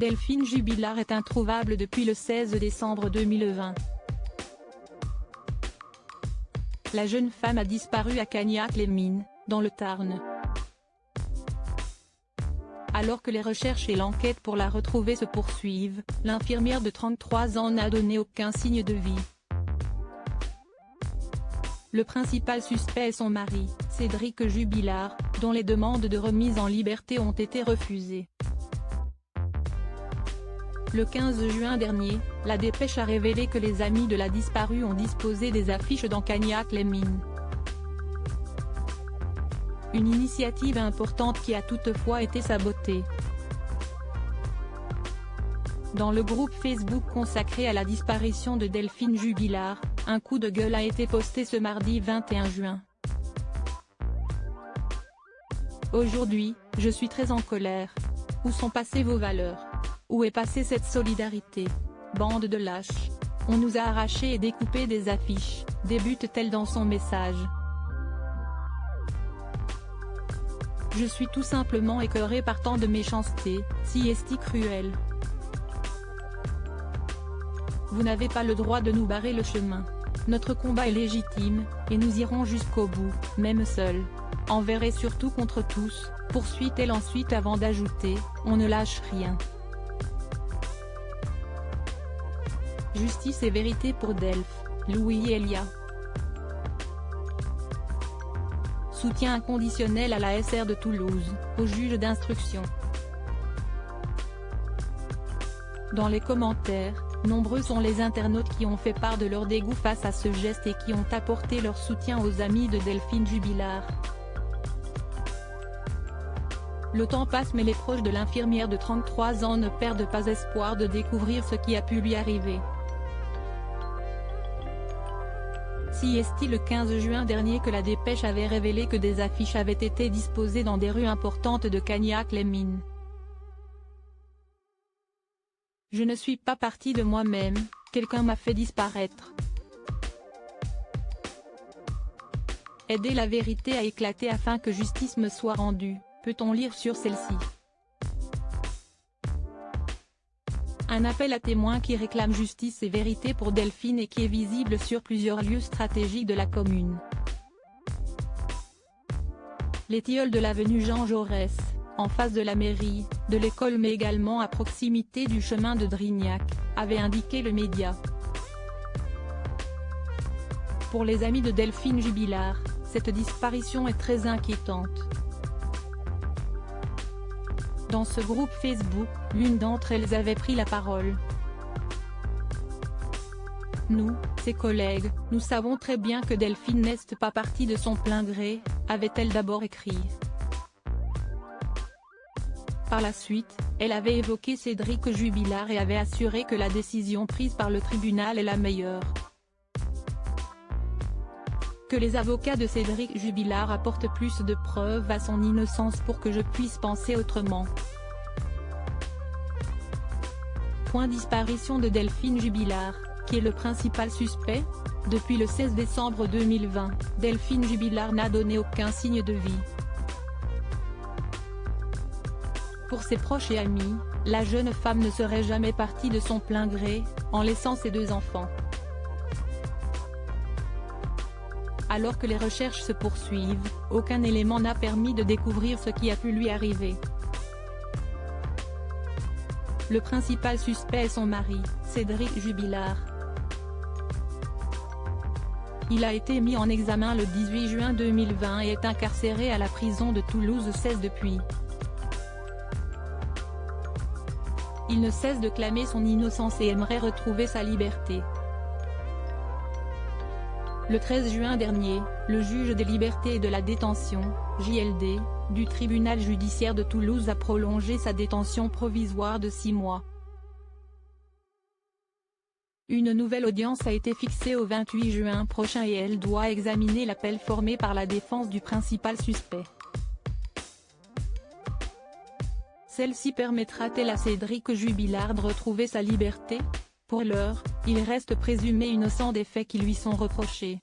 Delphine Jubilard est introuvable depuis le 16 décembre 2020. La jeune femme a disparu à Cagnac-les-Mines, dans le Tarn. Alors que les recherches et l'enquête pour la retrouver se poursuivent, l'infirmière de 33 ans n'a donné aucun signe de vie. Le principal suspect est son mari, Cédric Jubilard, dont les demandes de remise en liberté ont été refusées. Le 15 juin dernier, la dépêche a révélé que les amis de la disparue ont disposé des affiches dans Cagnac-les-Mines. Une initiative importante qui a toutefois été sabotée. Dans le groupe Facebook consacré à la disparition de Delphine Jubilard, un coup de gueule a été posté ce mardi 21 juin. Aujourd'hui, je suis très en colère. Où sont passées vos valeurs? Où est passée cette solidarité? Bande de lâches. On nous a arraché et découpé des affiches, débute-t-elle dans son message. Je suis tout simplement écœurée par tant de méchanceté, si est-il cruel. Vous n'avez pas le droit de nous barrer le chemin. Notre combat est légitime, et nous irons jusqu'au bout, même seuls. Envers et surtout contre tous, poursuit-elle ensuite avant d'ajouter, on ne lâche rien. Justice et vérité pour Delph, Louis Elia. Soutien inconditionnel à la SR de Toulouse, au juge d'instruction. Dans les commentaires, nombreux sont les internautes qui ont fait part de leur dégoût face à ce geste et qui ont apporté leur soutien aux amis de Delphine Jubilard. Le temps passe mais les proches de l'infirmière de 33 ans ne perdent pas espoir de découvrir ce qui a pu lui arriver. Si est-il le 15 juin dernier que la dépêche avait révélé que des affiches avaient été disposées dans des rues importantes de Cagnac-les-Mines. Je ne suis pas partie de moi-même, quelqu'un m'a fait disparaître. Aider la vérité à éclater afin que justice me soit rendue, peut-on lire sur celle-ci. Un appel à témoins qui réclame justice et vérité pour Delphine et qui est visible sur plusieurs lieux stratégiques de la commune. Les tilleuls de l'avenue Jean Jaurès, en face de la mairie, de l'école mais également à proximité du chemin de Drignac, avait indiqué le média. Pour les amis de Delphine Jubilard, cette disparition est très inquiétante. Dans ce groupe Facebook, l'une d'entre elles avait pris la parole. Nous, ses collègues, nous savons très bien que Delphine n'est pas partie de son plein gré, avait-elle d'abord écrit. Par la suite, elle avait évoqué Cédric Jubilard et avait assuré que la décision prise par le tribunal est la meilleure. Que les avocats de Cédric Jubilard apportent plus de preuves à son innocence pour que je puisse penser autrement. Disparition de Delphine Jubilard, qui est le principal suspect. Depuis le 16 décembre 2020, Delphine Jubilard n'a donné aucun signe de vie. Pour ses proches et amis, la jeune femme ne serait jamais partie de son plein gré, en laissant ses deux enfants. Alors que les recherches se poursuivent, aucun élément n'a permis de découvrir ce qui a pu lui arriver. Le principal suspect est son mari, Cédric Jubilard. Il a été mis en examen le 18 juin 2020 et est incarcéré à la prison de Toulouse 16 depuis. Il ne cesse de clamer son innocence et aimerait retrouver sa liberté. Le 13 juin dernier, le juge des libertés et de la détention, JLD, du tribunal judiciaire de Toulouse a prolongé sa détention provisoire de 6 mois. Une nouvelle audience a été fixée au 28 juin prochain et elle doit examiner l'appel formé par la défense du principal suspect. Celle-ci permettra-t-elle à Cédric Jubilard de retrouver sa liberté? Pour l'heure, il reste présumé innocent des faits qui lui sont reprochés.